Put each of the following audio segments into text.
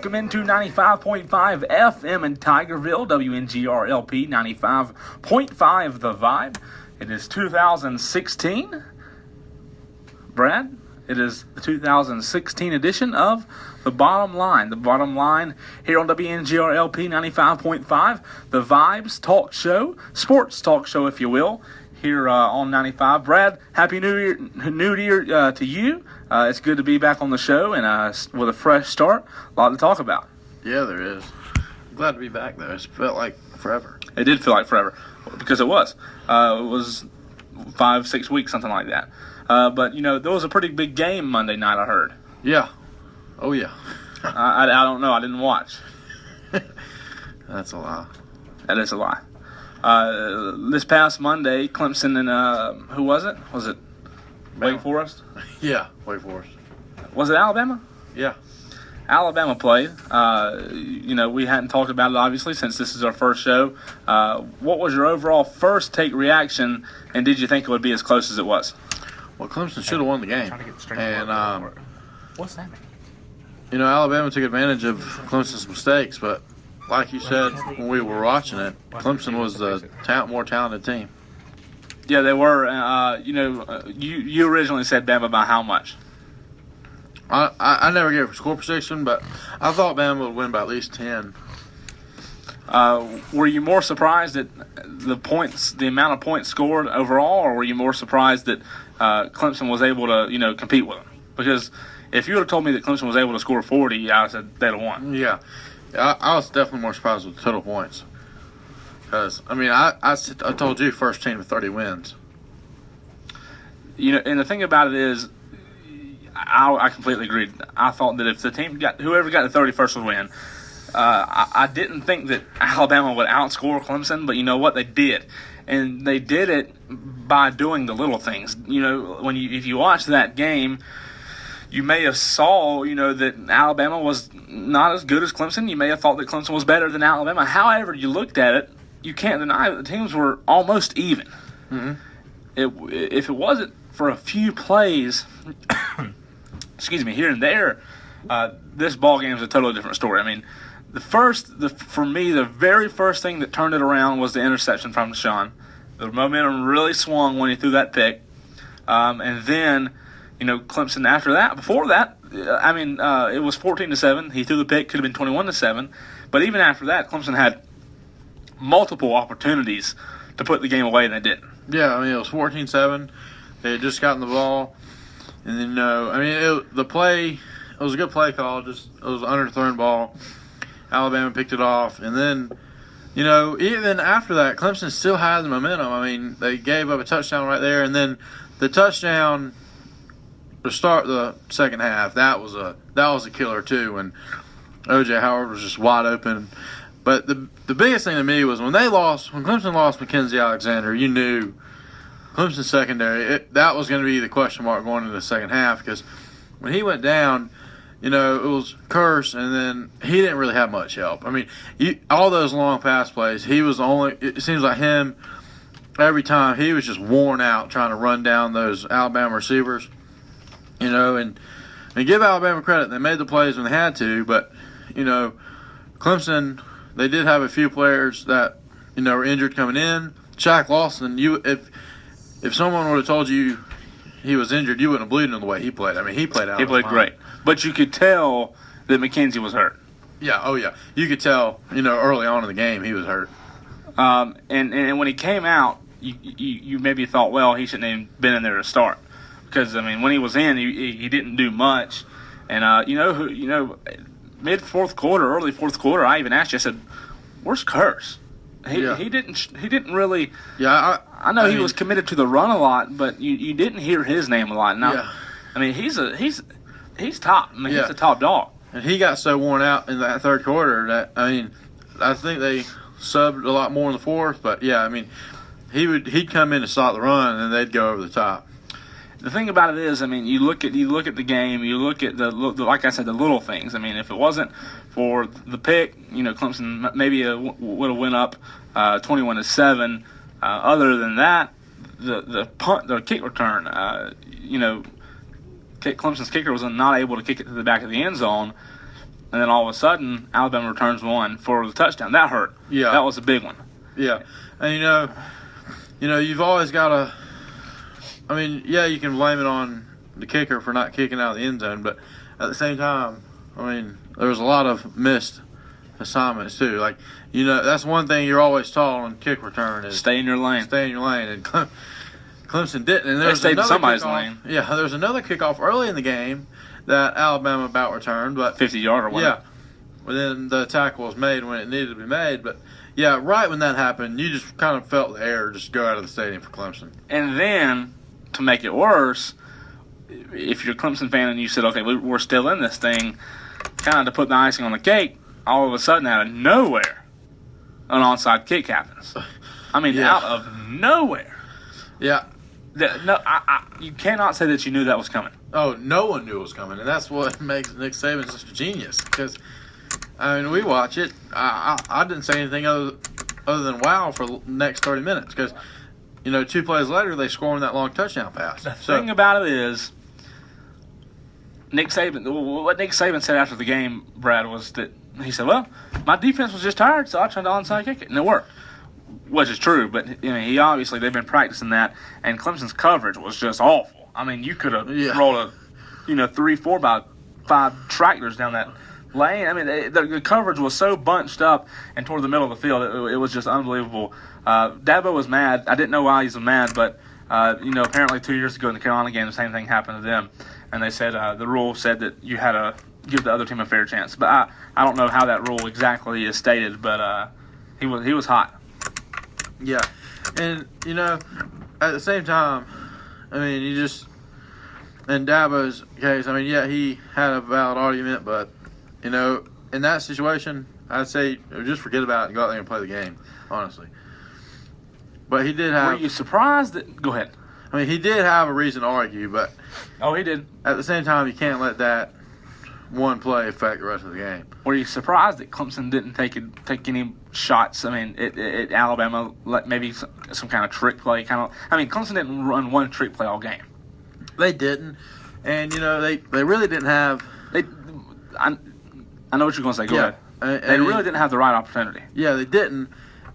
Welcome into 95.5 FM in Tigerville, WNGR-LP 95.5 The Vibe. It is 2016. Brad, it is the 2016 edition of The Bottom Line. The Bottom Line here on WNGR-LP 95.5, The Vibes Talk Show, sports talk show if you will, here on 95. Brad, Happy New Year to you. It's good to be back on the show and with a fresh start. A lot to talk about. Yeah, there is. I'm glad to be back, though. It felt like forever. It did feel like forever because it was. It was 5-6 weeks, something like that. But, you know, there was a pretty big game Monday night, I heard. Yeah. Oh, yeah. I don't know. I didn't watch. That's a lie. That is a lie. This past Monday, Clemson and who was it? Was it Wake Forest? Yeah, Wake Forest. Was it Alabama? Yeah. Alabama played. You know, we hadn't talked about it, obviously, since this is our first show. What was your overall first take reaction, and did you think it would be as close as it was? Well, Clemson should have won the game. And, what's that mean? You know, Alabama took advantage of Clemson's mistakes, but like you said when we were watching it, Clemson was the more talented team. Yeah, they were. You know, you originally said Bama by how much? I never gave a score prediction, but I thought Bama would win by at least 10. Were you more surprised at the amount of points scored overall, or were you more surprised that Clemson was able to, you know, compete with them? Because if you would have told me that Clemson was able to score 40, I said they'd have won. Yeah. I was definitely more surprised with the total points. Because, I mean, I told you first team with 30 wins. You know, and the thing about it is, I completely agreed. I thought that if the team whoever got the 31st would win. I didn't think that Alabama would outscore Clemson, but you know what? They did. And they did it by doing the little things. You know, if you watch that game, you may have saw, you know, that Alabama was not as good as Clemson. You may have thought that Clemson was better than Alabama. However you looked at it, you can't deny that the teams were almost even. Mm-hmm. If it wasn't for a few plays, excuse me, here and there, this ball game is a totally different story. I mean, for me, the very first thing that turned it around was the interception from Deshaun. The momentum really swung when he threw that pick. And then, you know, Clemson after that, before that, I mean, it was 14-7. He threw the pick, could have been 21-7. But even after that, Clemson had multiple opportunities to put the game away, and they didn't. Yeah, I mean, it was 14-7. They had just gotten the ball. And then, I mean, it was a good play call. It was an underthrown ball. Alabama picked it off. And then, you know, even after that, Clemson still had the momentum. I mean, they gave up a touchdown right there. And then the touchdown to start the second half, that was a killer too. And O.J. Howard was just wide open. But the biggest thing to me was when Clemson lost Mackenzie Alexander, you knew Clemson secondary, that was going to be the question mark going into the second half, because when he went down, you know, it was Curse, and then he didn't really have much help. I mean, all those long pass plays, it seems like him, every time he was just worn out trying to run down those Alabama receivers, you know, and give Alabama credit. They made the plays when they had to, but, you know, Clemson, they did have a few players that, you know, were injured coming in. Shaq Lawson, if someone would have told you he was injured, you wouldn't have believed him the way he played. I mean, he played out. He played great, but you could tell that McKenzie was hurt. Yeah, oh yeah, you could tell. You know, early on in the game, he was hurt. And when he came out, you maybe thought, well, he shouldn't have been in there to start, because I mean, when he was in, he didn't do much, and you know, mid fourth quarter, early fourth quarter, I even asked you. I said, "Where's Curse?" He didn't really. Yeah, I know he was committed to the run a lot, but you didn't hear his name a lot. Now, yeah. I mean, he's top. I mean, he's a top dog. And he got so worn out in that third quarter that, I mean, I think they subbed a lot more in the fourth. But yeah, I mean, he'd come in to stop the run, and they'd go over the top. The thing about it is, I mean, you look at the game, you look at the like I said, the little things. I mean, if it wasn't for the pick, you know, Clemson maybe would have went up 21-7. Other than that, the kick return, you know, Clemson's kicker was not able to kick it to the back of the end zone. and then all of a sudden, Alabama returns one for the touchdown. That hurt. Yeah. That was a big one. Yeah. And, you've always got to – I mean, yeah, you can blame it on the kicker for not kicking out of the end zone, but at the same time, I mean, there was a lot of missed assignments too. Like, that's one thing you're always taught on kick return is stay in your lane. Stay in your lane. And Clemson didn't. And they stayed in somebody's lane. Yeah, there was another kickoff early in the game that Alabama about returned, but 50-yarder one. Yeah. But then the tackle was made when it needed to be made. But yeah, right when that happened, you just kind of felt the air just go out of the stadium for Clemson. And then to make it worse, if you're a Clemson fan and you said, okay, we're still in this thing, kind of to put the icing on the cake, all of a sudden out of nowhere, an onside kick happens. I mean, out of nowhere. Yeah. You cannot say that you knew that was coming. Oh, no one knew it was coming, and that's what makes Nick Saban such a genius. Because, I mean, we watch it. I didn't say anything other than wow for the next 30 minutes because, 2 plays later, they score on that long touchdown pass. The thing about it is, what Nick Saban said after the game, Brad, was that he said, well, my defense was just tired, so I tried to onside kick it, and it worked. Which is true, but they've been practicing that, and Clemson's coverage was just awful. I mean, you could have rolled 3, 4 by 5 tractors down that lane. I mean, the coverage was so bunched up and toward the middle of the field, it was just unbelievable. Dabo was mad. I didn't know why he was mad, but apparently 2 years ago in the Carolina game, the same thing happened to them, and they said the rule said that you had to give the other team a fair chance. But I don't know how that rule exactly is stated, but he was hot. Yeah, and, at the same time, I mean, in Dabo's case, I mean, yeah, he had a valid argument, but, in that situation, I'd say just forget about it and go out there and play the game, honestly. But he did have... Were you surprised that... Go ahead. I mean, he did have a reason to argue, but... Oh, he did. At the same time, you can't let that one play affect the rest of the game. Were you surprised that Clemson didn't take any shots? I mean, at Alabama, maybe some kind of trick play. Clemson didn't run one trick play all game. They didn't, and they really didn't have. I know what you're going to say. Go ahead. They really didn't have the right opportunity. Yeah, they didn't,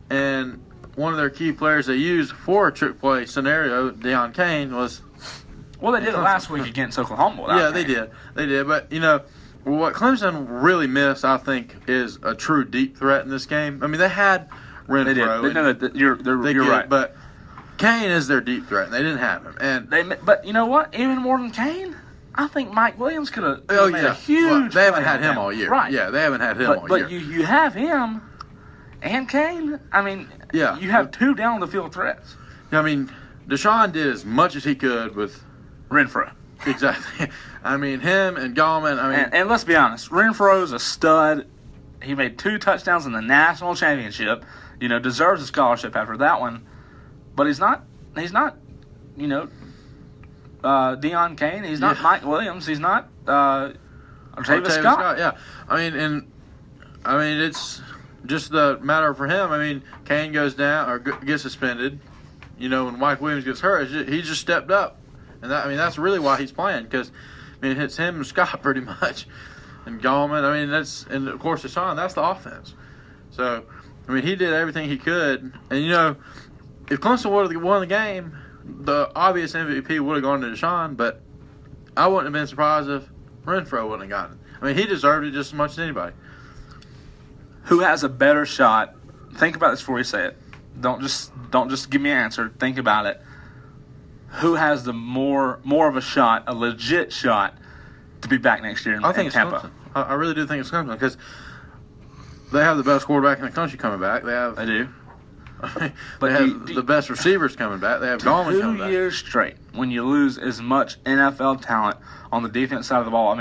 and one of their key players they used for a trick play scenario, Deion Kane, was. Well, they did it last week against Oklahoma. Yeah, they did. They did, but what Clemson really missed, I think, is a true deep threat in this game. I mean, they had Renfro. They did. You're right. But Kane is their deep threat, and they didn't have him. But you know what? Even more than Kane, I think Mike Williams could have made a huge. They haven't had him all year. Right. Yeah, they haven't had him all year. But you have him and Kane. I mean, you have 2 down the field threats. I mean, Deshaun did as much as he could with Renfro. Exactly. I mean, him and Gallman. And let's be honest, Renfro's a stud. He made 2 touchdowns in the national championship. Deserves a scholarship after that one. But he's not. Deion Kane. He's not Mike Williams. He's not Octavius Scott. Yeah. I mean, it's just the matter for him. I mean, Kane goes down or gets suspended. When Mike Williams gets hurt, he just stepped up. And that's really why he's playing because, it's him and Scott pretty much, and Gallman. And of course Deshaun. That's the offense. So, he did everything he could. And if Clemson would have won the game, the obvious MVP would have gone to Deshaun. But I wouldn't have been surprised if Renfro wouldn't have gotten it. He deserved it just as much as anybody. Who has a better shot? Think about this before you say it. Don't just give me an answer. Think about it. Who has the more of a shot, a legit shot, to be back next year in Tampa? It's Clemson. I really do think it's Clemson because they have the best quarterback in the country coming back. They do. But they have the best receivers coming back. They have Gallman coming back. 2 years straight when you lose as much NFL talent on the defense side of the ball.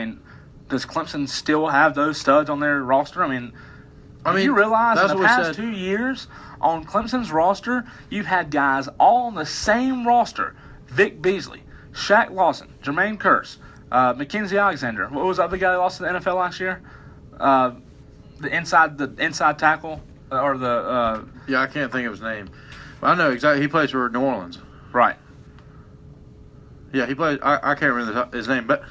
Does Clemson still have those studs on their roster? Do you realize in the past 2 years on Clemson's roster, you've had guys all on the same roster. Vic Beasley, Shaq Lawson, Jermaine Kearse, Mackenzie Alexander. What was the other guy that lost in the NFL last year? The inside tackle or the. I can't think of his name. But I know exactly. He plays for New Orleans. Right. Yeah, he plays. I can't remember his name, but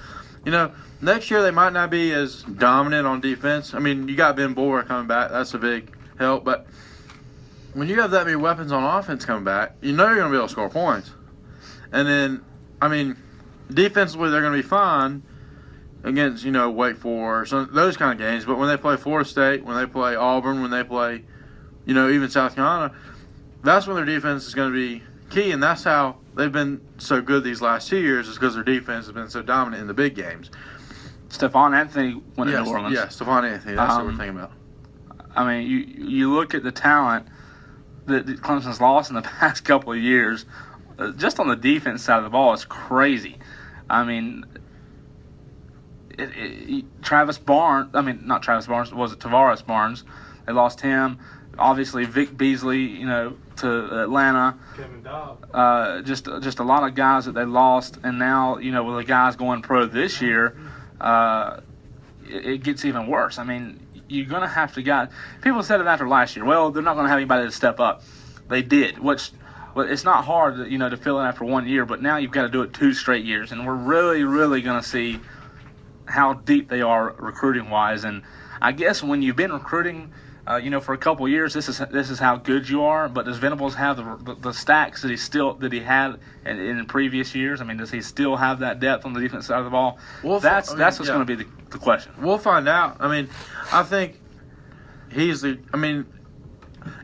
Next year they might not be as dominant on defense. I mean, you got Ben Borer coming back. That's a big help. But when you have that many weapons on offense coming back, you're going to be able to score points. And then, I mean, defensively they're going to be fine against, Wake Forest, those kind of games. But when they play Florida State, when they play Auburn, when they play, even South Carolina, that's when their defense is going to be key. And that's how they've been so good these last 2 years, is because their defense has been so dominant in the big games. Stephon Anthony went to New Orleans. Yeah, Stephon Anthony. That's what we're thinking about. I mean, you look at the talent that Clemson's lost in the past couple of years. Just on the defense side of the ball, it's crazy. I mean, Travis Barnes. I mean, not Travis Barnes. Was it Tavares Barnes? They lost him. Obviously, Vic Beasley. To Atlanta. Kevin Dobb. Just a lot of guys that they lost, and now with the guys going pro this year. It gets even worse. I mean, you're going to have to guys. People said it after last year. Well, they're not going to have anybody to step up. They did, which it's not hard, to fill in after 1 year. But now you've got to do it 2 straight years, and we're really, really going to see how deep they are recruiting wise. And I guess when you've been recruiting, for a couple of years, this is how good you are. But does Venables have the stacks that he had in previous years? I mean, does he still have that depth on the defense side of the ball? That's what's going to be the question. We'll find out. I mean, I think he's the. I mean,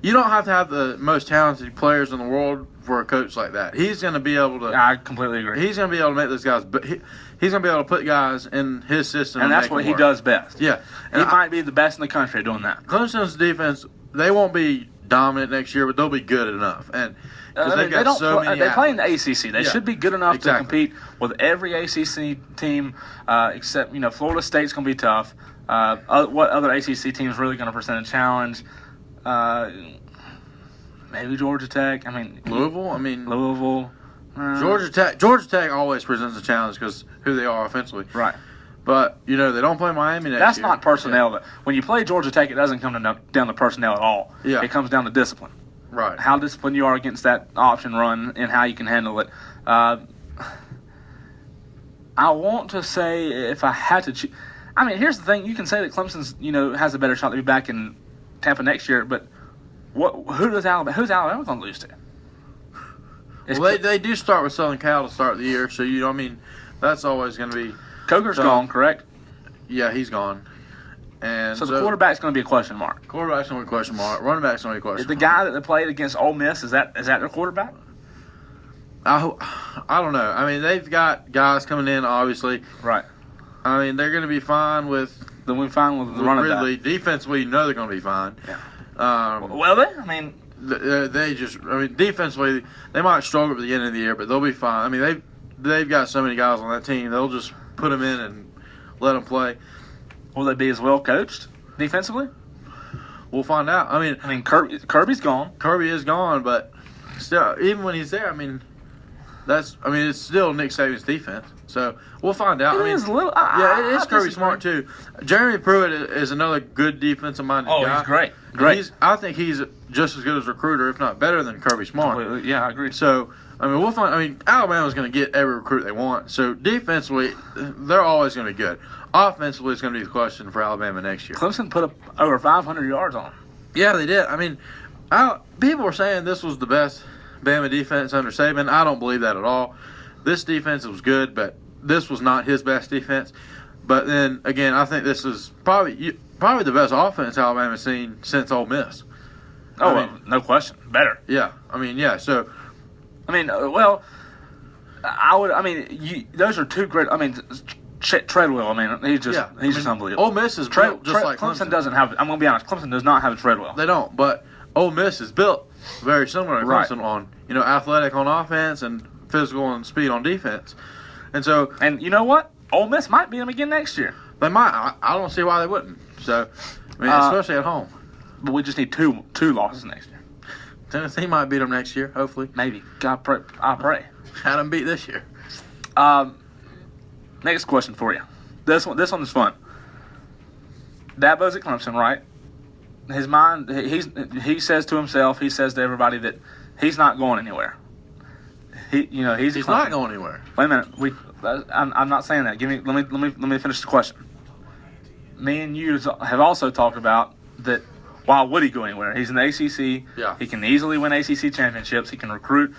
you don't have to have the most talented players in the world for a coach like that. He's going to be able to. I completely agree. He's going to be able to make those guys. But he's going to be able to put guys in his system, and that's what he does best. Yeah, and he might be the best in the country at doing that. Clemson's defense, they won't be dominant next year, but they'll be good enough. And because they've got so many. They play in the ACC. They should be good enough to compete with every ACC team, except Florida State's going to be tough. What other ACC team is really going to present a challenge? Maybe Georgia Tech. I mean, Louisville. Georgia Tech always presents a challenge because who they are offensively. Right. But they don't play Miami next year. That's not personnel. Yeah. When you play Georgia Tech, it doesn't come down to personnel at all. Yeah. It comes down to discipline. Right. How disciplined you are against that option run and how you can handle it. I want to say, if I had to choose, I mean, here's the thing: you can say that Clemson's has a better shot to be back in Tampa next year, but who's Alabama going to lose to? Well, they do start with Southern Cal to start the year, so that's always going to be. Coger's gone, correct? Yeah, he's gone. And so the quarterback's going to be a question mark. Quarterback's going to be a question mark. Running back's going to be a question mark. The guy that they played against Ole Miss, is that their quarterback? I don't know. I mean, they've got guys coming in, obviously. Right. I mean, they're going to be fine with. They'll be fine with the running Ridley. back. Defensively, they're going to be fine. Yeah. Defensively, they might struggle at the beginning of the year, but they'll be fine. I mean, they've got so many guys on that team, they'll just put them in and let them play. Will they be as well coached defensively? We'll find out. I mean, Kirby's gone. Kirby is gone, but still, even when he's there, it's still Nick Saban's defense. So we'll find out. It is a little. It is Kirby Smart too. Jeremy Pruitt is another good defensive-minded guy. Oh, he's great. Great. I think he's just as good as a recruiter, if not better than Kirby Smart. Completely. Yeah, I agree. So we'll find. Alabama's going to get every recruit they want. So defensively, they're always going to be good. Offensively, it's going to be the question for Alabama next year. Clemson put up over 500 yards on them. Yeah, they did. I mean, people were saying this was the best Bama defense under Saban. I don't believe that at all. This defense was good, but this was not his best defense. But then again, I think this is probably the best offense Alabama's seen since Ole Miss. No question, better. Yeah, So, those are two great. Treadwell. He's just unbelievable. Ole Miss is built just like Clemson doesn't have. I'm going to be honest. Clemson does not have a Treadwell. They don't, but Ole Miss is built very similar to Clemson on athletic on offense and physical and speed on defense. And you know what? Ole Miss might beat them again next year. They might. I don't see why they wouldn't. So, especially at home. But we just need two losses next year. Tennessee might beat them next year, hopefully. Maybe. I pray. Had them beat this year. Next question for you. This one is fun. Dabo's at Clemson, right? His mind, he says to himself, he says to everybody that he's not going anywhere. He's not going anywhere. Wait a minute. I'm not saying that. Let me finish the question. Me and you have also talked about that. Why would he go anywhere? He's in the ACC. Yeah. He can easily win ACC championships. He can recruit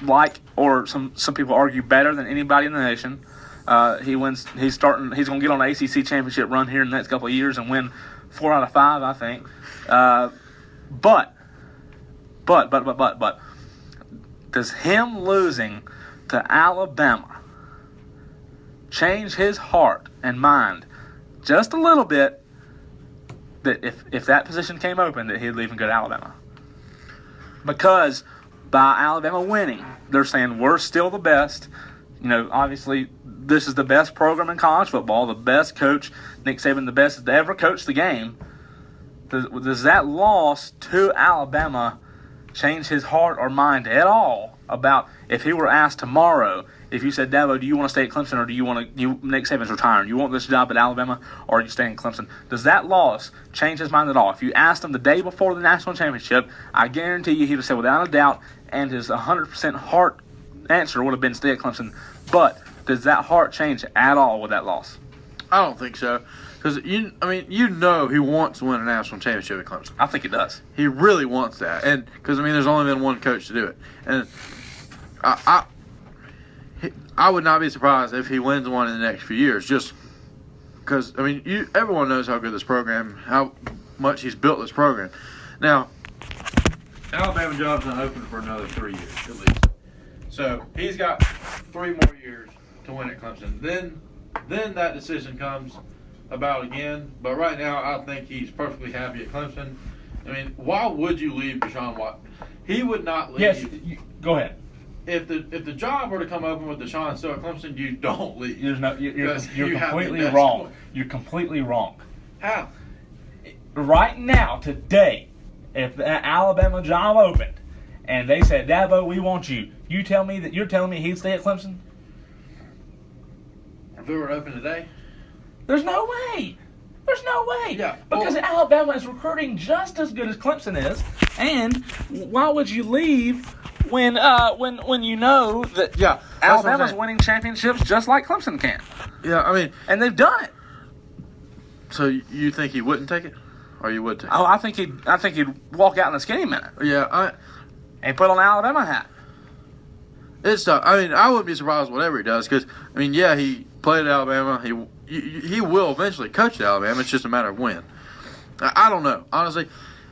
some people argue better than anybody in the nation. He's going to get on an ACC championship run here in the next couple of years and win 4 out of 5, I think. But does him losing to Alabama change his heart and mind just a little bit? That if that position came open, that he'd leave and go to Alabama. Because by Alabama winning, they're saying we're still the best. Obviously, this is the best program in college football, the best coach, Nick Saban, the best to ever coach the game. Does that loss to Alabama change his heart or mind at all about if he were asked tomorrow, if you said, Dabo, do you want to stay at Clemson or Nick Saban's retiring, you want this job at Alabama or are you staying at Clemson? Does that loss change his mind at all? If you asked him the day before the national championship, I guarantee you he would have said without a doubt, and his 100% heart answer would have been stay at Clemson. But does that heart change at all with that loss? I don't think so. Because, he wants to win a national championship at Clemson. I think it does. He really wants that. And because, there's only been one coach to do it. And I would not be surprised if he wins one in the next few years. Just because, everyone knows how good this program, how much he's built this program. Now, Alabama job's not open for another 3 years, at least. So, he's got 3 more years to win at Clemson. Then that decision comes about again. But right now, I think he's perfectly happy at Clemson. Why would you leave Deshaun Watson? He would not leave. Yes, go ahead. If the job were to come open with Deshaun still at Clemson, you don't leave. You're completely wrong. You're completely wrong. How? Right now, today, if the Alabama job opened and they said, Dabo, we want you, you're telling me he'd stay at Clemson? If it were open today? There's no way. There's no way. Yeah. Because Alabama is recruiting just as good as Clemson is. And why would you leave when you know that Alabama's winning championships just like Clemson can? Yeah, and they've done it. So you think he wouldn't take it, or you would take it? Oh, I think he'd walk out in a skinny minute. Yeah, and put on an Alabama hat. It's tough. I wouldn't be surprised whatever he does because he played at Alabama. He will eventually coach at Alabama. It's just a matter of when. I don't know. Honestly,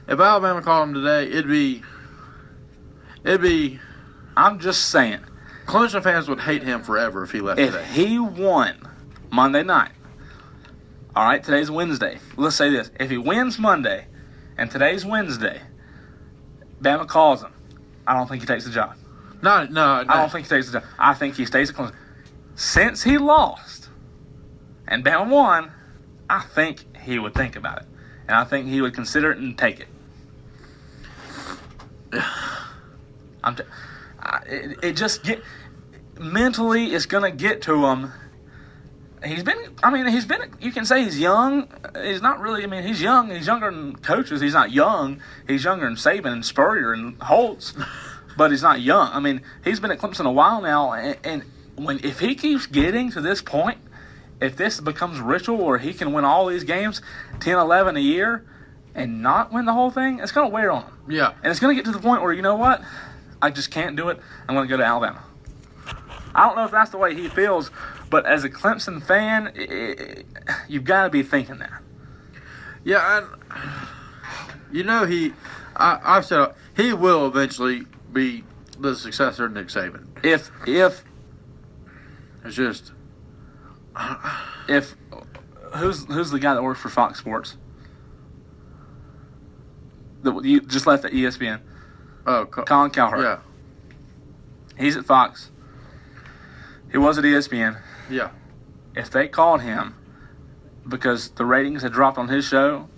if Alabama called him today, it'd be. I'm just saying. Clemson fans would hate him forever if he left today. If he won Monday night, all right, today's Wednesday. Let's say this. If he wins Monday and today's Wednesday, Bama calls him, I don't think he takes the job. No. I don't think he takes the job. I think he stays at Clemson. Since he lost and Bama won, I think he would think about it. And I think he would consider it and take it. Mentally, it's going to get to him. He's been, you can say he's young. He's not really, he's young. He's younger than coaches. He's not young. He's younger than Saban and Spurrier and Holtz, but he's not young. He's been at Clemson a while now, and if he keeps getting to this point, if this becomes ritual where he can win all these games, 10, 11 a year, and not win the whole thing, it's going to wear on him. Yeah. And it's going to get to the point where, you know what? I just can't do it. I'm going to go to Alabama. I don't know if that's the way he feels, but as a Clemson fan, you've got to be thinking that. Yeah, I've said he will eventually be the successor of Nick Saban. If it's just who's the guy that works for Fox Sports? That you just left at ESPN. Oh, Colin Cowherd. Yeah, he's at Fox. He was at ESPN. Yeah. If they called him because the ratings had dropped on his show,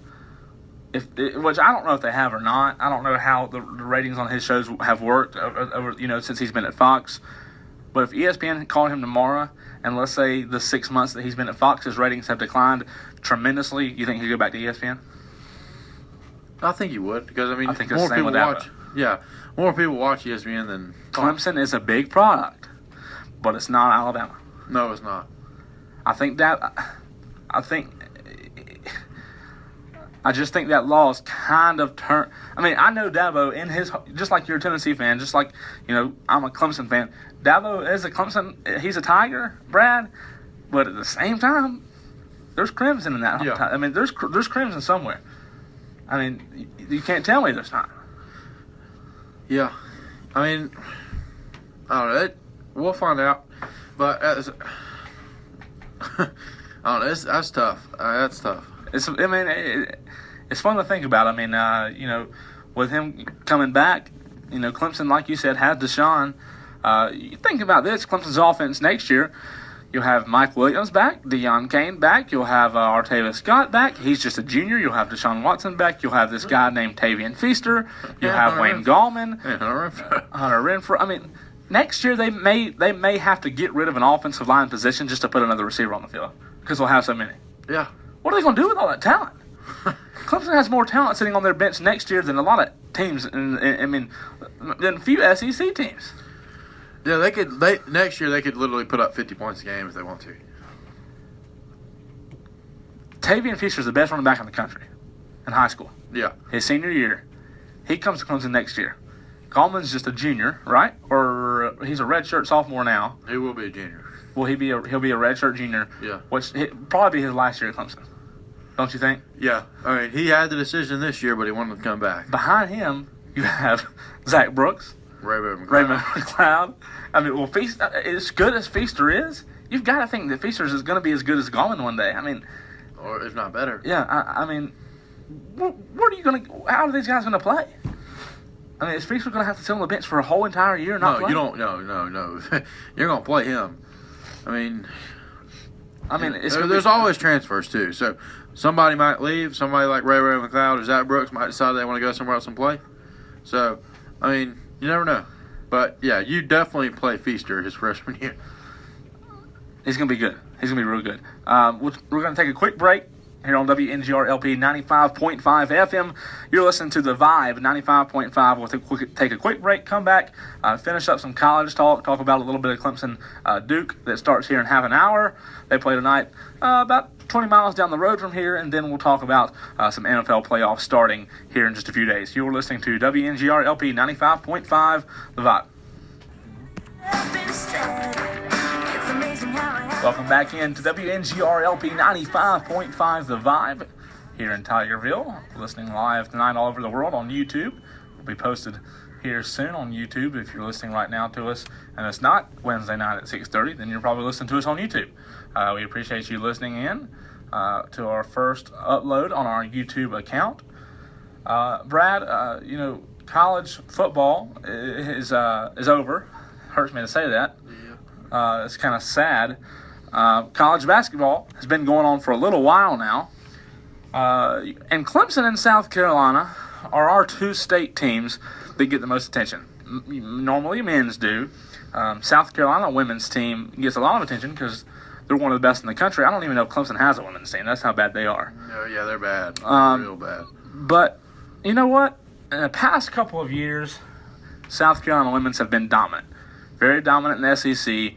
which I don't know if they have or not. I don't know how the ratings on his shows have worked over since he's been at Fox. But if ESPN called him tomorrow, and let's say the 6 months that he's been at Fox, his ratings have declined tremendously, you think he'd go back to ESPN? I think he would because I think more the same people with watch. Yeah, more people watch ESPN than Clemson is a big product, but it's not Alabama. No, it's not. I just think that law is kind of turned. I mean, I know Dabo in his, just like you're a Tennessee fan, just like, I'm a Clemson fan. Dabo is a Clemson, he's a Tiger, Brad, but at the same time, there's crimson in that. Yeah. I mean, there's crimson somewhere. I mean, you can't tell me there's not. Yeah. I mean, I don't know. We'll find out. But, I don't know. That's tough. That's tough. It's fun to think about. I mean, with him coming back, Clemson, like you said, has Deshaun. You think about this, Clemson's offense next year. You'll have Mike Williams back, Deion Kane back. You'll have Artavis Scott back. He's just a junior. You'll have Deshaun Watson back. You'll have this guy named Tavian Feaster. You'll have Wayne Gallman. Hunter Renfrow. I mean, next year they may have to get rid of an offensive line position just to put another receiver on the field because they'll have so many. Yeah. What are they going to do with all that talent? Clemson has more talent sitting on their bench next year than a lot of teams, than a few SEC teams. Yeah, next year they could literally put up 50 points a game if they want to. Tavian Feaster is the best running back in the country in high school. Yeah. His senior year. He comes to Clemson next year. Gallman's just a junior, right? Or he's a redshirt sophomore now. He will be a junior. Will he be he'll be a redshirt junior? Yeah. Which probably be his last year at Clemson. Don't you think? Yeah. I mean, he had the decision this year, but he wanted to come back. Behind him, you have Zach Brooks. Raymond McLeod. I mean, well, as good as Feaster is, you've got to think that Feaster is going to be as good as Gallman one day. I mean, or if not better. Yeah, I mean, what are you going to? How are these guys going to play? I mean, is Feaster going to have to sit on the bench for a whole entire year and not play? You don't. No. You're going to play him. I mean, there's always transfers too. So somebody might leave. Somebody like Raymond McLeod or Zach Brooks might decide they want to go somewhere else and play. So, I mean. You never know. But, yeah, you definitely play Feaster his freshman year. He's going to be good. He's going to be real good. We're going to take a quick break here on WNGR LP 95.5 FM. You're listening to The Vibe 95.5. We'll take a quick break, come back, finish up some college talk about a little bit of Clemson Duke that starts here in half an hour. They play tonight about 20 miles down the road from here, and then we'll talk about some NFL playoffs starting here in just a few days. You're listening to WNGR LP 95.5, The Vibe. Welcome back into WNGR LP 95.5, The Vibe, here in Tigerville. Listening live tonight all over the world on YouTube. Will be posted here soon on YouTube. If you're listening right now to us, and it's not Wednesday night at 6:30, then you're probably listening to us on YouTube. We appreciate you listening in to our first upload on our YouTube account. Brad, college football is over. Hurts me to say that. Yeah. It's kind of sad. College basketball has been going on for a little while now. And Clemson and South Carolina are our two state teams that get the most attention. Normally men's do. South Carolina women's team gets a lot of attention because they're one of the best in the country. I don't even know if Clemson has a women's team. That's how bad they are. No, yeah, they're bad. Real bad. But you know what? In the past couple of years, South Carolina women's have been dominant. Very dominant in the SEC.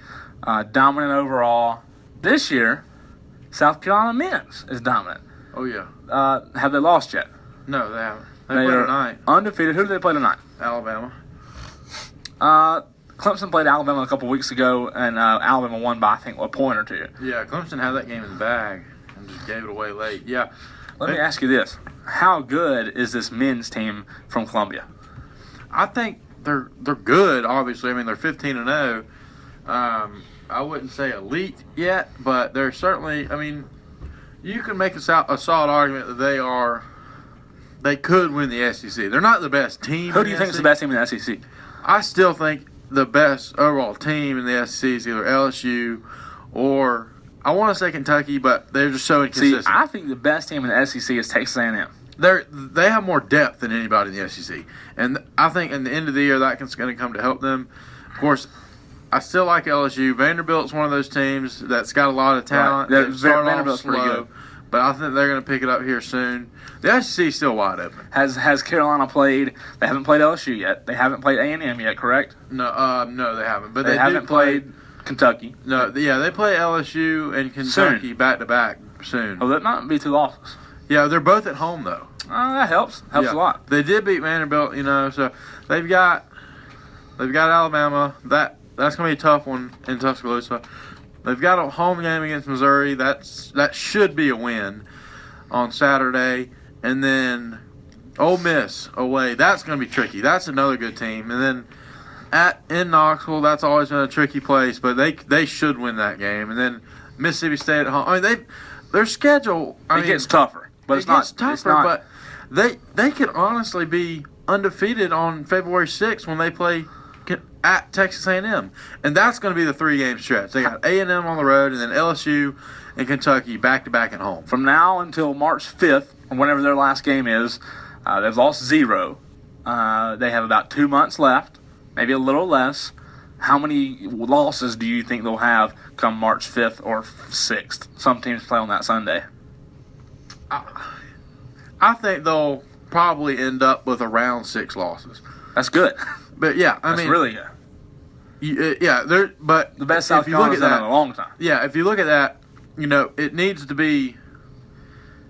Dominant overall. This year, South Carolina men's is dominant. Oh, yeah. Have they lost yet? No, they haven't. They play tonight. Undefeated. Who do they play tonight? Alabama. Clemson played Alabama a couple weeks ago, and Alabama won by, I think, a point or two. Yeah, Clemson had that game in the bag and just gave it away late. Yeah. Let me ask you this. How good is this men's team from Columbia? I think they're good, obviously. I mean, they're 15-0. I wouldn't say elite yet, but they're certainly, I mean, you can make a solid argument that they could win the SEC. They're not the best team. Who do you think is the best team in the SEC? I still think the best overall team in the SEC is either LSU or I want to say Kentucky, but they're just so inconsistent. See, I think the best team in the SEC is Texas A&M. They have more depth than anybody in the SEC, and I think in the end of the year that's going to come to help them. Of course, I still like LSU. Vanderbilt's one of those teams that's got a lot of talent. Right. Vanderbilt's pretty good. but I think they're going to pick it up here soon. The SEC is still wide open. Has Carolina played? They haven't played LSU yet. They haven't played A&M yet, correct? No, they haven't. But they haven't played Kentucky. No, yeah, they play LSU and Kentucky back to back soon. Oh, that might be 2 losses. Yeah, they're both at home though. That helps. Helps a lot. They did beat Vanderbilt, so they've got Alabama. That's going to be a tough one in Tuscaloosa. They've got a home game against Missouri. That should be a win on Saturday. And then Ole Miss away. That's going to be tricky. That's another good team. And then in Knoxville, that's always been a tricky place, but they should win that game. And then Mississippi State at home. I mean, their schedule. It gets tougher, but it gets tougher. But they could honestly be undefeated on February 6th when they play at Texas A&M, and that's going to be the 3-game stretch. They got A&M on the road, and then LSU and Kentucky back-to-back at home. From now until March 5th, or whenever their last game is, they've lost 0. They have about 2 months left, maybe a little less. How many losses do you think they'll have come March 5th or 6th? Some teams play on that Sunday. I think they'll probably end up with around 6 losses. That's good. But yeah, I mean, that's really good. But the best South Carolina's done in a long time. Yeah, if you look at that, it needs to be,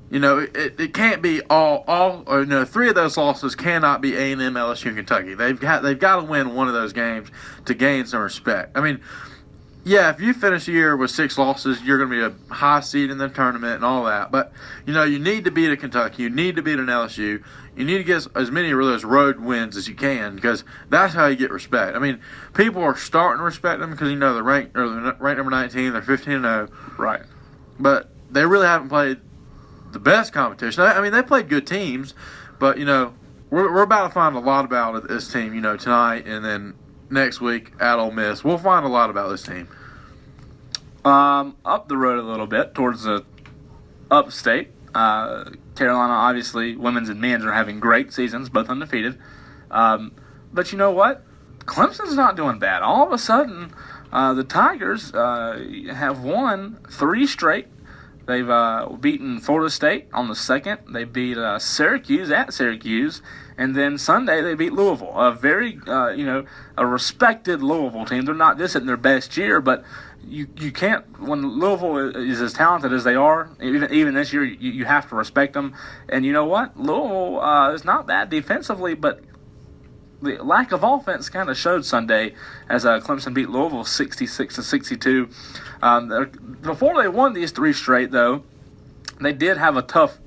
it can't be all 3 of those losses cannot be A&M, LSU, and Kentucky. They've got to win one of those games to gain some respect. I mean, yeah, if you finish the year with 6 losses, you're going to be a high seed in the tournament and all that. But you need to beat a Kentucky, you need to beat an LSU. You need to get as many of those road wins as you can because that's how you get respect. I mean, people are starting to respect them because they're ranked number 19, they're 15-0. Right. But they really haven't played the best competition. I mean, they played good teams, but we're about to find a lot about this team. Tonight and then next week at Ole Miss, we'll find a lot about this team. Up the road a little bit towards the upstate. Carolina, obviously, women's and men's are having great seasons, both undefeated. But you know what? Clemson's not doing bad. All of a sudden, the Tigers have won 3 straight. They've beaten Florida State on the 2nd. They beat Syracuse at Syracuse. And then Sunday, they beat Louisville. A very, a respected Louisville team. This isn't their best year, but you can't, when Louisville is as talented as they are, even this year, you have to respect them. And you know what? Louisville is not bad defensively, but the lack of offense kind of showed Sunday as Clemson beat Louisville 66-62. Before they won these 3 straight, though, they did have a tough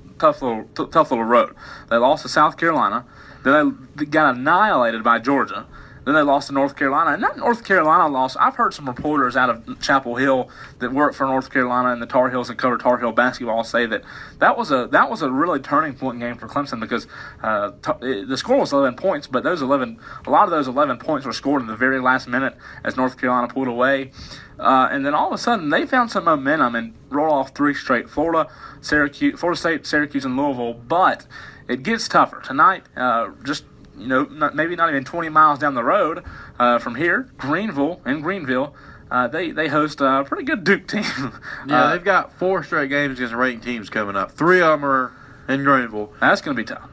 little road. They lost to South Carolina. Then they got annihilated by Georgia. Then they lost to North Carolina. And that North Carolina loss, I've heard some reporters out of Chapel Hill that work for North Carolina and the Tar Heels and cover Tar Heel basketball say that was a really turning point game for Clemson because the score was 11 points, but a lot of those 11 points were scored in the very last minute as North Carolina pulled away. And then all of a sudden they found some momentum and rolled off 3 straight: Florida State, Syracuse, and Louisville. But it gets tougher tonight. Maybe not even 20 miles down the road from here, Greenville, they host a pretty good Duke team. Yeah, they've got 4 straight games against ranked teams coming up. 3 of them are in Greenville. That's going to be tough.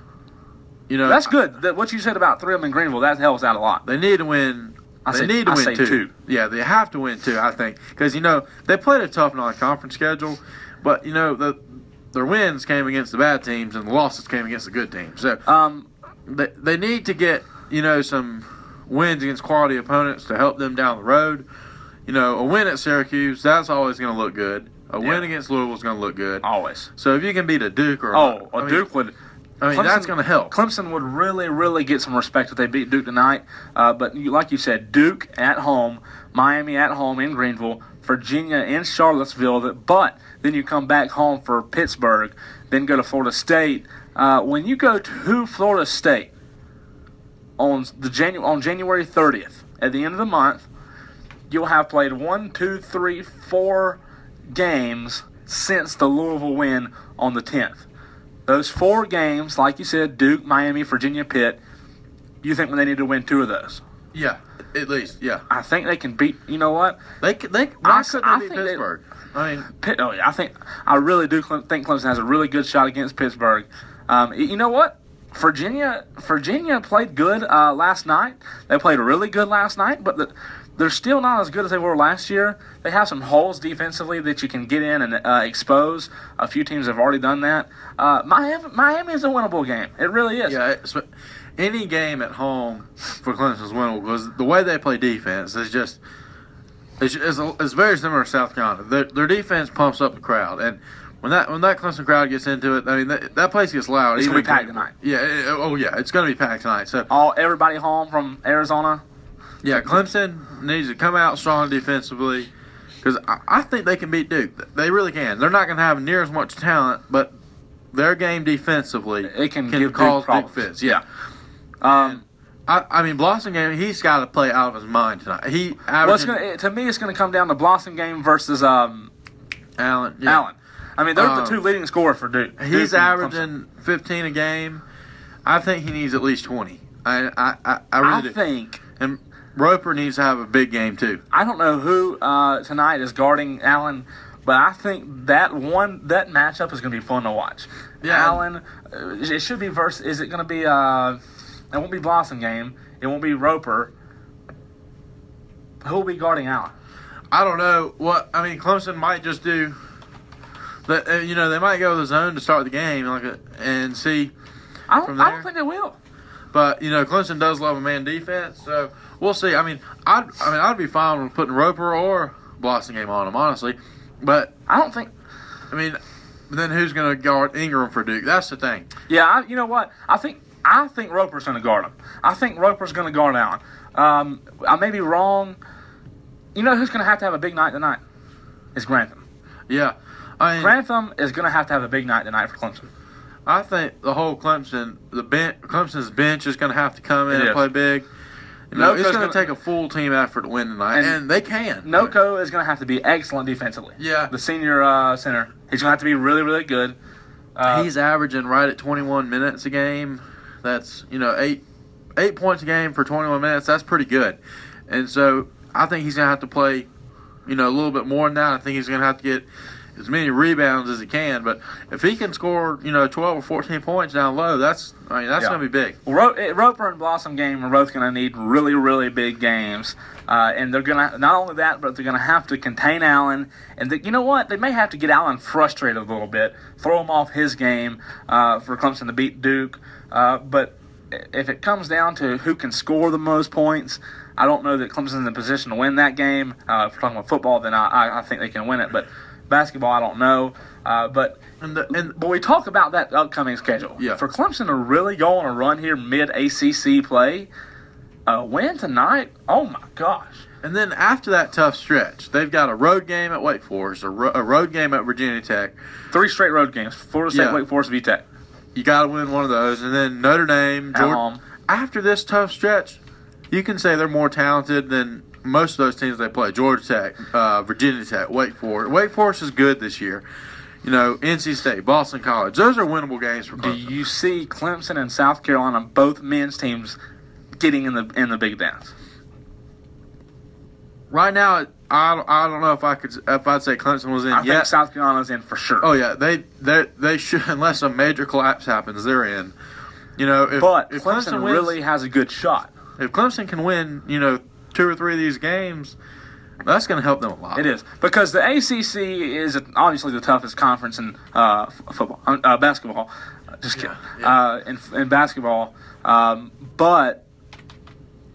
That's good. What you said about 3 of them in Greenville, that helps out a lot. They need to win. They need to win 2. Yeah, they have to win 2, I think. Because, they played a tough non-conference schedule, but, their wins came against the bad teams and the losses came against the good teams. So, they need to get, some wins against quality opponents to help them down the road. A win at Syracuse, that's always going to look good. A win against Louisville is going to look good. Always. So if you can beat a Duke or Duke would. That's going to help. Clemson would really, really get some respect if they beat Duke tonight. But like you said, Duke at home, Miami at home in Greenville, Virginia in Charlottesville. But then you come back home for Pittsburgh, then go to Florida State. When you go to Florida State on January 30th, at the end of the month, you'll have played 4 games since the Louisville win on the 10th. Those 4 games, like you said, Duke, Miami, Virginia, Pitt, you think they need to win 2 of those? Yeah, at least, yeah. I think they can beat. You know what? Why couldn't they beat Pittsburgh? I really do think Clemson has a really good shot against Pittsburgh. You know what? Virginia played good last night. They played really good last night, but they're still not as good as they were last year. They have some holes defensively that you can get in and expose. A few teams have already done that. Miami is a winnable game. It really is. Yeah, any game at home for Clemson is winnable because the way they play defense is just it's very similar to South Carolina. Their defense pumps up the crowd, and when that Clemson crowd gets into it, I mean that place gets loud. It's going to be packed tonight. Yeah, it's going to be packed tonight. So everybody home from Arizona. Yeah, Clemson needs to come out strong defensively because I think they can beat Duke. They really can. They're not going to have near as much talent, but their game defensely it can give cause Duke fits. Yeah. I mean, Blossom game, he's got to play out of his mind tonight. To me, it's going to come down to Blossom game versus Allen. Yeah. Allen. I mean, they're the two leading scorers for Duke. He's averaging 15 a game. I think he needs at least 20. I really do. Think. And Roper needs to have a big game, too. I don't know who tonight is guarding Allen, but I think that matchup is going to be fun to watch. Yeah. Allen, it should be versus. Is it going to be? It won't be Blossom game. It won't be Roper. Who will be guarding Allen? I don't know. Clemson might just do. They might go to the zone to start the game, and see. I don't think they will. But Clemson does love a man defense, so we'll see. I'd be fine with putting Roper or Blossom game on them, honestly. But I don't think. Then who's going to guard Ingram for Duke? That's the thing. Yeah, you know what? I think Roper's going to guard him. I think Roper's going to guard Allen. I may be wrong. You know who's going to have a big night tonight? It's Grantham. Yeah. Grantham is going to have a big night tonight for Clemson. I think the whole Clemson's bench is going to have to come in and play big. It's going to take a full team effort to win tonight, and they can. Noko is going to have to be excellent defensively. Yeah. The senior center. He's going to have to be really, really good. He's averaging right at 21 minutes a game. That's, 8 points a game for 21 minutes. That's pretty good. And so I think he's going to have to play, a little bit more than that. I think he's going to have to get as many rebounds as he can. But if he can score, 12 or 14 points down low, that's going to be big. Roper and Blossom game are both going to need really, really big games. And they're going to, not only that, but they're going to have to contain Allen. And you know what? They may have to get Allen frustrated a little bit, throw him off his game for Clemson to beat Duke. But if it comes down to who can score the most points, I don't know that Clemson's in the position to win that game. If we're talking about football, then I think they can win it. But basketball, I don't know. But we talk about that upcoming schedule. Yeah. For Clemson to really go on a run here mid-ACC play, win tonight, oh my gosh. And then after that tough stretch, they've got a road game at Wake Forest, a road game at Virginia Tech. 3 straight road games, Florida State, Wake Forest, VTech. You got to win one of those. And then Notre Dame, Georgia. After this tough stretch, you can say they're more talented than most of those teams they play. Georgia Tech, Virginia Tech, Wake Forest. Wake Forest is good this year. NC State, Boston College. Those are winnable games for Clemson. Do you see Clemson and South Carolina, both men's teams, getting in the Big Dance? Right now, I don't know if I'd say Clemson was in yet. I think South Carolina's in for sure. Oh yeah, they should, unless a major collapse happens, they're in. If Clemson wins, really has a good shot. If Clemson can win, 2 or 3 of these games, that's going to help them a lot. It is because the ACC is obviously the toughest conference in basketball. Just kidding. Yeah. In basketball, but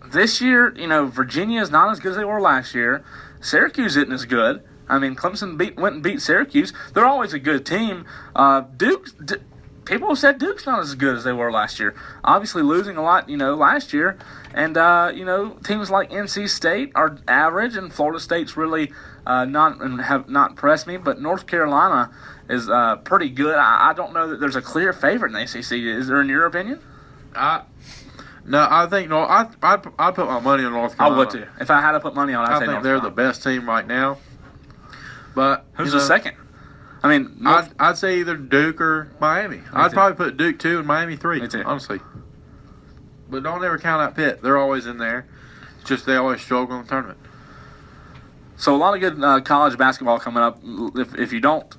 this year, Virginia is not as good as they were last year. Syracuse isn't as good. I mean, Clemson went and beat Syracuse. They're always a good team. People have said Duke's not as good as they were last year. Obviously losing a lot, last year. And, teams like NC State are average, and Florida State's really have not impressed me. But North Carolina is pretty good. I don't know that there's a clear favorite in the ACC. Is there, in your opinion? No, I think I'd put my money on North Carolina. I would too. If I had to put money on it, I'd say North Carolina. They're the best team right now. But who's the second? I mean, I'd say either Duke or Miami. I'd probably put Duke 2 and Miami 3, honestly. But don't ever count out Pitt. They're always in there. Just they always struggle in the tournament. So a lot of good college basketball coming up. If you don't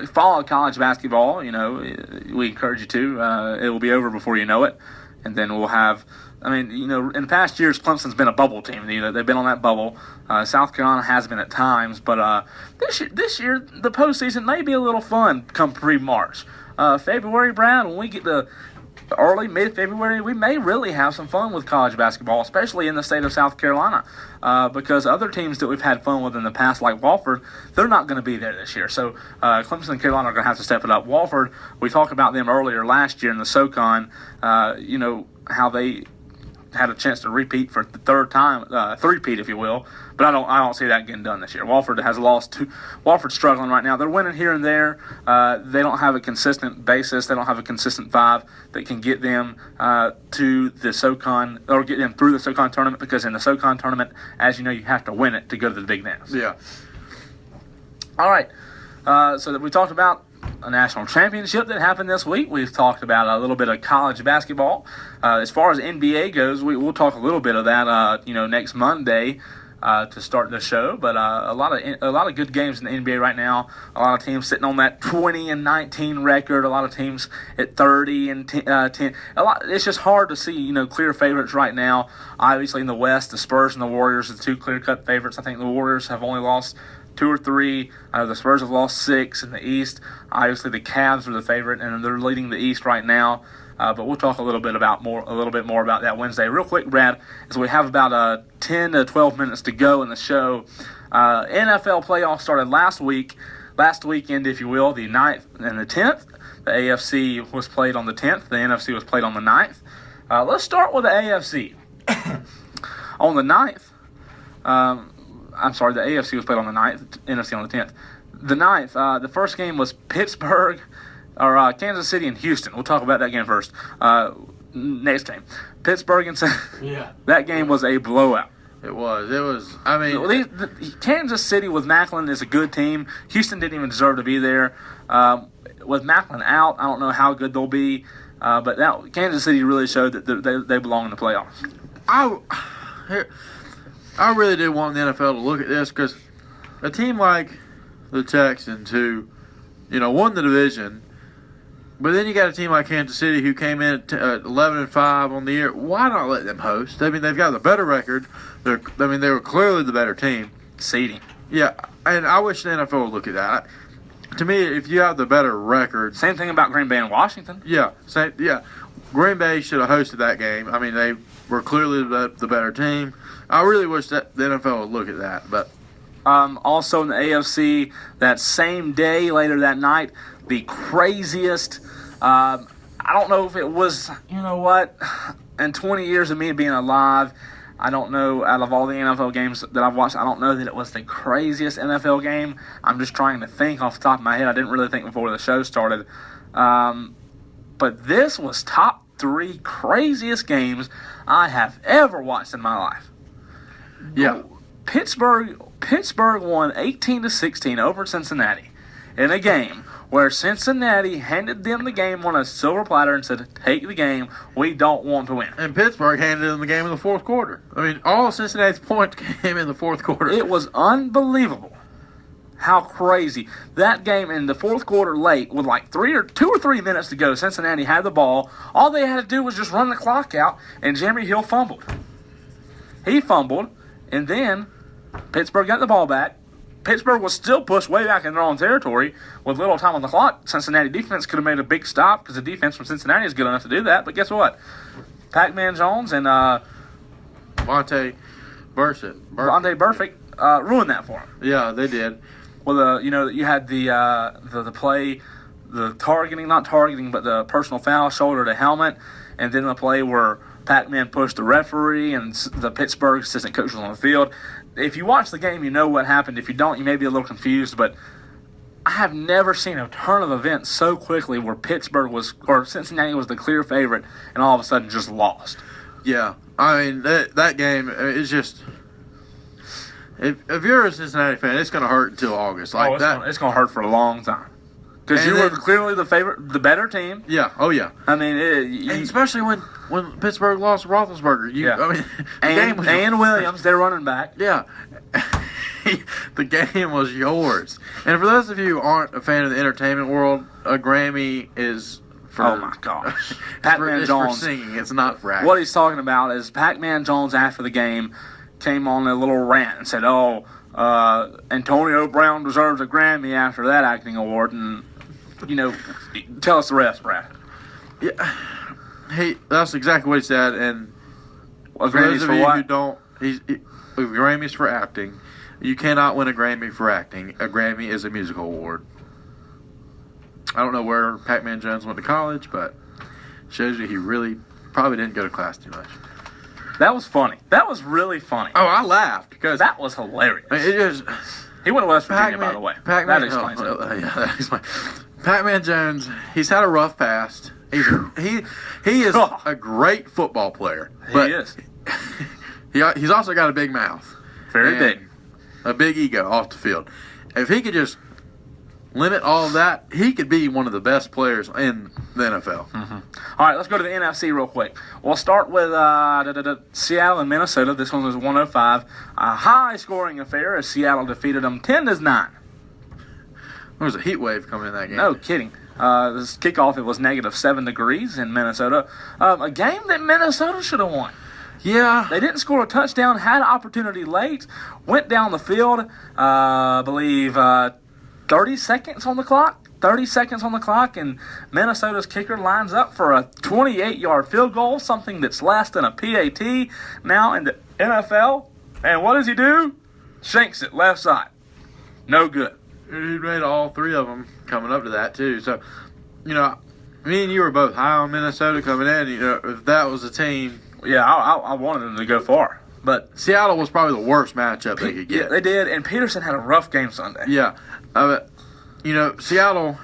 follow college basketball, we encourage you to. It will be over before you know it, and then we'll have. I mean, in past years, Clemson's been a bubble team. They've been on that bubble. South Carolina has been at times, but this year the postseason may be a little fun come pre-March. February, Brad, when we get to early, mid-February, we may really have some fun with college basketball, especially in the state of South Carolina, because other teams that we've had fun with in the past, like Wofford, they're not going to be there this year. So Clemson and Carolina are going to have to step it up. Wofford, we talked about them earlier last year in the SoCon, how they had a chance to repeat for the third time, three-peat, if you will. But I don't see that getting done this year. Wofford has lost two. Wofford's struggling right now. They're winning here and there. They don't have a consistent basis. They don't have a consistent five that can get them to the SoCon or get them through the SoCon tournament, because in the SoCon tournament, as you know, you have to win it to go to the Big Dance. Yeah. All right. So that we talked about a national championship that happened this week. We've talked about a little bit of college basketball. As far as NBA goes, we'll talk a little bit of that, next Monday to start the show. But a lot of good games in the NBA right now. A lot of teams sitting on that 20-19 record. A lot of teams at 30-10. It's just hard to see, clear favorites right now. Obviously in the West, the Spurs and the Warriors are the two clear-cut favorites. I think the Warriors have only lost 2 or 3. The Spurs have lost 6 in the East. Obviously, the Cavs are the favorite, and they're leading the East right now. But we'll talk a little bit more about that Wednesday. Real quick, Brad, as we have about 10 to 12 minutes to go in the show. NFL playoffs started last weekend, if you will, the 9th and the 10th. The AFC was played on the 10th. The NFC was played on the 9th. Let's start with the AFC. On the 9th, the AFC was played on the 9th, NFC on the 10th. The 9th, the first game was Kansas City and Houston. We'll talk about that game first. Next game, Pittsburgh and yeah. That game was a blowout. It was. I mean, Kansas City with Macklin is a good team. Houston didn't even deserve to be there. With Macklin out, I don't know how good they'll be. But now Kansas City really showed that they belong in the playoffs. I really did want the NFL to look at this, because a team like the Texans, who, won the division, but then you got a team like Kansas City who came in at 11-5 on the year. Why not let them host? I mean, they've got the better record. They were clearly the better team. Seeding. Yeah, and I wish the NFL would look at that. To me, if you have the better record, same thing about Green Bay and Washington. Yeah, Green Bay should have hosted that game. I mean, they were clearly the better team. I really wish that the NFL would look at that. But also in the AFC, that same day, later that night, the craziest, I don't know if it was, in 20 years of me being alive, I don't know, out of all the NFL games that I've watched, I don't know that it was the craziest NFL game. I'm just trying to think off the top of my head. I didn't really think before the show started. But this was top 3 craziest games I have ever watched in my life. Yeah. Pittsburgh won 18-16 over Cincinnati in a game where Cincinnati handed them the game on a silver platter and said, take the game, we don't want to win. And Pittsburgh handed them the game in the fourth quarter. I mean, all of Cincinnati's points came in the fourth quarter. It was unbelievable how crazy. That game in the fourth quarter late, with like 2 or 3 minutes to go, Cincinnati had the ball. All they had to do was just run the clock out, and Jeremy Hill fumbled. He fumbled, and then Pittsburgh got the ball back. Pittsburgh was still pushed way back in their own territory with little time on the clock. Cincinnati defense could have made a big stop because the defense from Cincinnati is good enough to do that. But guess what? Pac-Man Jones and Vontae Burfict ruined that for him. Yeah, they did. Well, you had the play, the targeting, not targeting, but the personal foul, shoulder to helmet, and then the play where Pac-Man pushed the referee and the Pittsburgh assistant coach was on the field. If you watch the game, you know what happened. If you don't, you may be a little confused, but I have never seen a turn of events so quickly where Cincinnati was the clear favorite and all of a sudden just lost. Yeah. I mean, that game is just... If you're a Cincinnati fan, it's going to hurt until August. It's going to hurt for a long time. Because And you were then- clearly the better team. Yeah. Oh yeah. I mean, And especially when Pittsburgh lost Roethlisberger. Yeah. I mean, the game was and Williams, their running back. Yeah. The game was yours. And for those of you who aren't a fan of the entertainment world, a Grammy is for Oh my gosh, it's Pac-Man for Jones. singing. It's not for acting. What he's talking about is Pac-Man Jones after the game came on a little rant and said, "Oh, Antonio Brown deserves a Grammy after that acting award." And tell us the rest, Brad. Yeah. Hey, that's exactly what he said. And A for Grammys those of for you what? who don't, Grammys for acting. You cannot win a Grammy for acting. A Grammy is a musical award. I don't know where Pac-Man Jones went to college, but shows you he really probably didn't go to class too much. That was funny. That was really funny. Oh, I laughed because That was hilarious. it just He went to West Virginia, by the way. Pac-Man, That explains it. Yeah, that explains. Pac-Man Jones, he's had a rough past. He is a great football player. But He is. he's also got a big mouth. Very and big. A big ego off the field. If he could just limit all of that, he could be one of the best players in the NFL. All right, let's go to the NFC real quick. We'll start with Seattle and Minnesota. This one was 105. A high-scoring affair as Seattle defeated them 10-9. There was a heat wave coming in that game. No kidding. This kickoff, it was -7 degrees in Minnesota. A game that Minnesota should have won. Yeah. They didn't score a touchdown, had an opportunity late, went down the field, I believe 30 seconds on the clock. 30 seconds on the clock, and Minnesota's kicker lines up for a 28-yard field goal, something that's less than a PAT now in the NFL. And what does he do? Shanks it left side. No good. He made all three of them coming up to that, too. So, me and you were both high on Minnesota coming in. If that was a team. Yeah, I wanted them to go far. But Seattle was probably the worst matchup they could get. yeah, they did, and Peterson had a rough game Sunday. Yeah. Seattle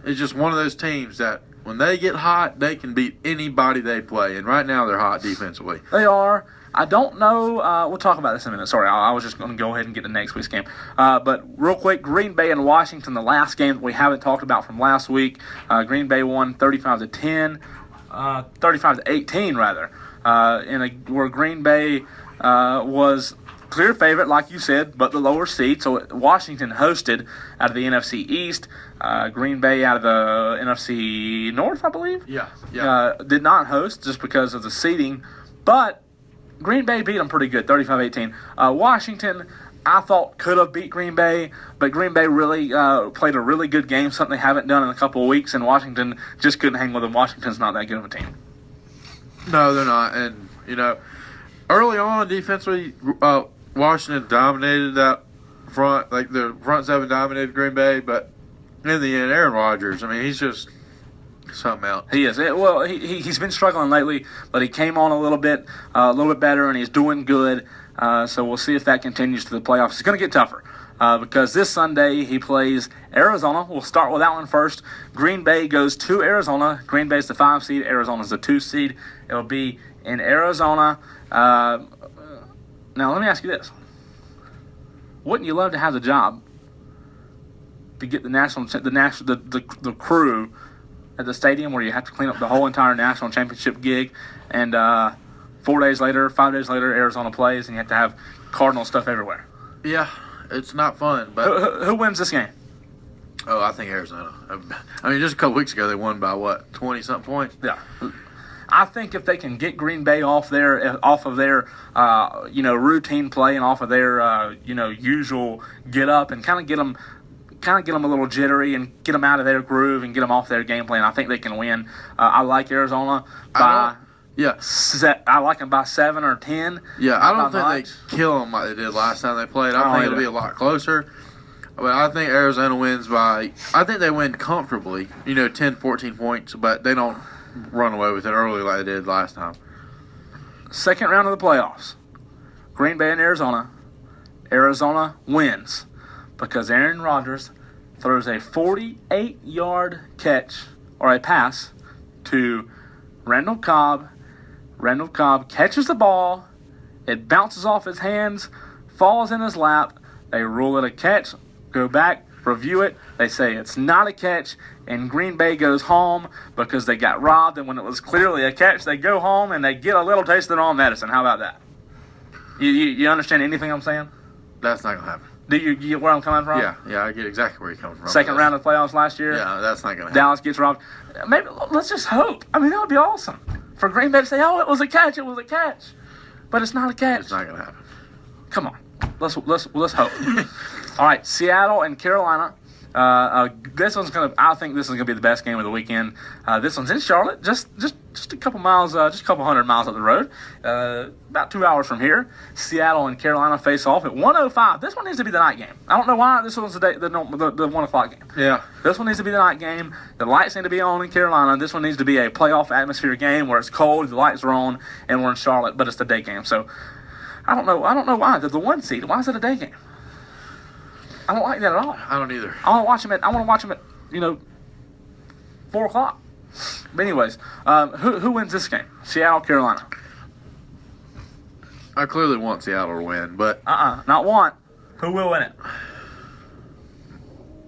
is just one of those teams that when they get hot, they can beat anybody they play. And right now they're hot defensively. They are. I don't know. We'll talk about this in a minute. Sorry, I was just going to go ahead and get to next week's game. But real quick, Green Bay and Washington, the last game that we haven't talked about from last week. Green Bay won 35-10, 35-18 rather, where Green Bay was clear favorite, like you said, but the lower seed. So Washington hosted out of the NFC East. Green Bay out of the NFC North, I believe. Yeah. Did not host just because of the seeding, but Green Bay beat them pretty good, 35-18. Washington, I thought, could have beat Green Bay, but Green Bay really played a really good game, something they haven't done in a couple of weeks, and Washington just couldn't hang with them. Washington's not that good of a team. No, they're not. And, early on defensively, Washington dominated that front. Like, the front seven dominated Green Bay, but in the end, Aaron Rodgers, he's just something else. He is. He's been struggling lately, but he came on a little bit better, and he's doing good. So we'll see if that continues to the playoffs. It's going to get tougher because this Sunday he plays Arizona. We'll start with that one first. Green Bay goes to Arizona. Green Bay's the 5 seed. Arizona's the 2 seed. It'll be in Arizona. Now let me ask you this: wouldn't you love to have the job to get the crew at the stadium where you have to clean up the whole entire national championship gig, and 5 days later, Arizona plays, and you have to have Cardinal stuff everywhere? Yeah, it's not fun. But Who wins this game? I think Arizona. Just a couple weeks ago they won by 20-something points. Yeah, I think if they can get Green Bay off of their routine play and off of their usual get up and kind of get them a little jittery and get them out of their groove and get them off their game plan, I think they can win. I like Arizona by. I like them by 7 or 10. Yeah, I don't think they kill them like they did last time they played. I think it'll be a lot closer. But I think Arizona wins by. I think they win comfortably. 10, 14 points, but they don't run away with it early like they did last time. Second round of the playoffs. Green Bay and Arizona. Arizona wins because Aaron Rodgers throws a 48-yard catch or a pass to Randall Cobb. Randall Cobb catches the ball. It bounces off his hands, falls in his lap. They rule it a catch, go back. review it. They say it's not a catch, and Green Bay goes home because they got robbed. And when it was clearly a catch, they go home and they get a little taste of their own medicine. How about that? You understand anything I'm saying? That's not going to happen. Do you get where I'm coming from? Yeah, I get exactly where you're coming from. Second round of the playoffs last year? Yeah, that's not going to happen. Dallas gets robbed. Maybe let's just hope. I mean, that would be awesome for Green Bay to say, "Oh, it was a catch. It was a catch," but it's not a catch. It's not going to happen. Come on, let's hope. All right, Seattle and Carolina. This one's gonna. I think this is gonna be the best game of the weekend. This one's in Charlotte, just a couple miles, just a couple hundred miles up the road, about 2 hours from here. Seattle and Carolina face off at 1:05. This one needs to be the night game. I don't know why this one's the 1 o'clock game. Yeah, this one needs to be the night game. The lights need to be on in Carolina. This one needs to be a playoff atmosphere game where it's cold, the lights are on, and we're in Charlotte, but it's the day game. So I don't know why they're the 1 seed. Why is it a day game? I don't like that at all. I don't either. I want to watch them at 4 o'clock. But anyways, who wins this game? Seattle, Carolina. I clearly want Seattle to win, but not want. Who will win it?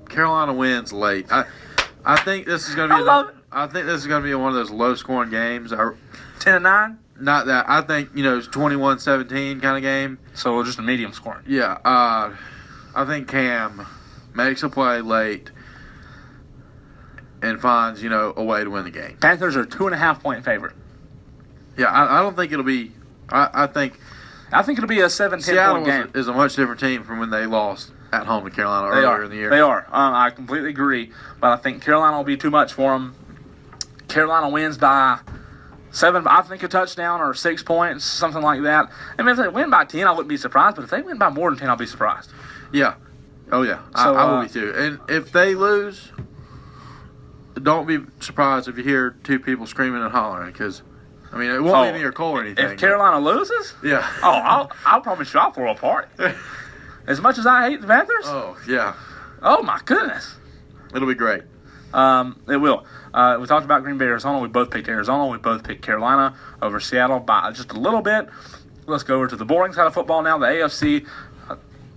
Carolina wins late. I think this is going to be. I think this is going to be one of those low-scoring games. 10-9. Not that. I think it's 21-17 kind of game. So just a medium scoring. Yeah. I think Cam makes a play late and finds, a way to win the game. Panthers are 2.5-point favorite. Yeah, I don't think it'll be. I think it'll be a 7-10 point game. Is a much different team from when they lost at home to Carolina earlier in the year. They are. I completely agree, but I think Carolina will be too much for them. Carolina wins by 7. I think a touchdown or 6 points, something like that. I mean, if they win by 10, I wouldn't be surprised. But if they win by more than 10, I'll be surprised. Yeah. Oh, yeah. So, I will be too. And if they lose, don't be surprised if you hear 2 people screaming and hollering because, it won't be near Cole or anything. If Carolina loses? Yeah. I'll promise you I'll throw a party. As much as I hate the Panthers? Oh, yeah. Oh, my goodness. It'll be great. It will. We talked about Green Bay, Arizona. We both picked Arizona. We both picked Carolina over Seattle by just a little bit. Let's go over to the boring side of football now, the AFC. Did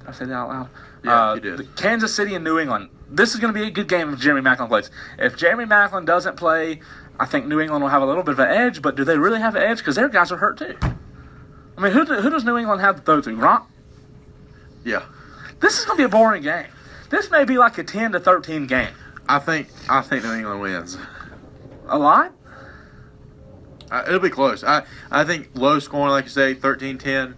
I say that out loud? Yeah, you did. Kansas City and New England. This is going to be a good game if Jeremy Maclin plays. If Jeremy Maclin doesn't play, I think New England will have a little bit of an edge, but do they really have an edge? Because their guys are hurt too. I mean, who does New England have to throw to? Gronk? Yeah. This is going to be a boring game. This may be like a 10-13 game. I think New England wins. A lot? It'll be close. I think low scoring, like you say, 13-10.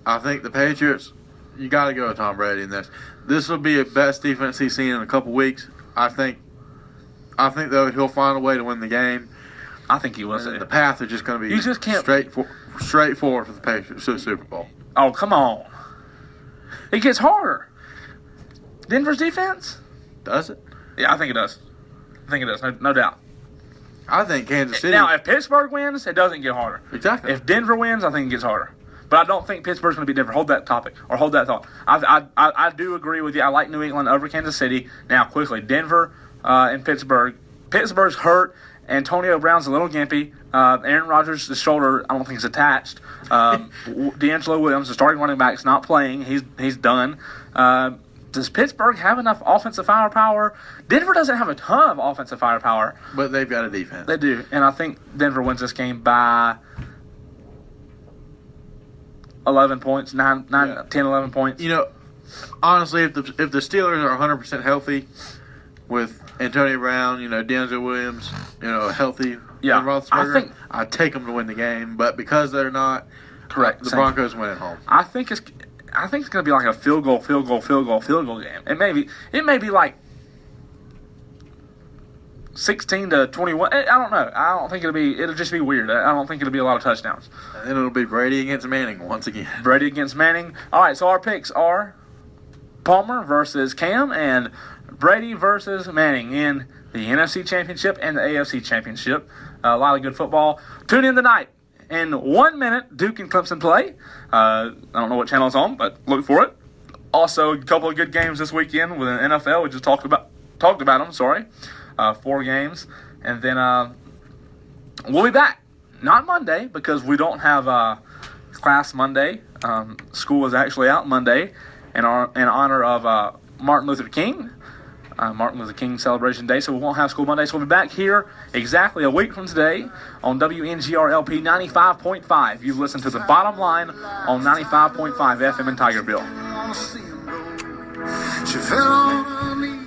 I think the Patriots, you got to go with Tom Brady in this. This will be the best defense he's seen in a couple weeks. I think though he'll find a way to win the game. I think he will. The path is just going to be you just can't straightforward for the Patriots to the Super Bowl. Oh, come on. It gets harder. Denver's defense? Does it? Yeah, I think it does. No doubt. I think Kansas City. Now, if Pittsburgh wins, it doesn't get harder. Exactly. If Denver wins, I think it gets harder. But I don't think Pittsburgh's going to be Denver. Hold that topic, or hold that thought. I do agree with you. I like New England over Kansas City. Now, quickly, Denver and Pittsburgh. Pittsburgh's hurt. Antonio Brown's a little gimpy. Aaron Rodgers' shoulder, I don't think is attached. D'Angelo Williams, the starting running back, is not playing. He's done. Does Pittsburgh have enough offensive firepower? Denver doesn't have a ton of offensive firepower. But they've got a defense. They do. And I think Denver wins this game by 11 points, 10, 11 points. Honestly, if the Steelers are 100% healthy with Antonio Brown, D'Angelo Williams, healthy, Ben Roethlisberger, I'd take them to win the game. But because they're not, correct, the Broncos win at home. I think it's going to be like a field goal game. It may be like 16-21. I don't know. I don't think it'll just be weird. I don't think it'll be a lot of touchdowns. And then it'll be Brady against Manning once again. Brady against Manning. All right, so our picks are Palmer versus Cam and Brady versus Manning in the NFC Championship and the AFC Championship. A lot of good football. Tune in tonight. In 1 minute, Duke and Clemson play. I don't know what channel it's on, but look for it. Also, a couple of good games this weekend with an NFL. We just talked about them. 4 games, and then we'll be back. Not Monday because we don't have class Monday. School is actually out Monday, in honor of Martin Luther King. Martin Luther King Celebration Day, so we won't have school Monday. So we'll be back here exactly a week from today on WNGR-LP 95.5. You've listened to The Bottom Line on 95.5 FM in Tigerville.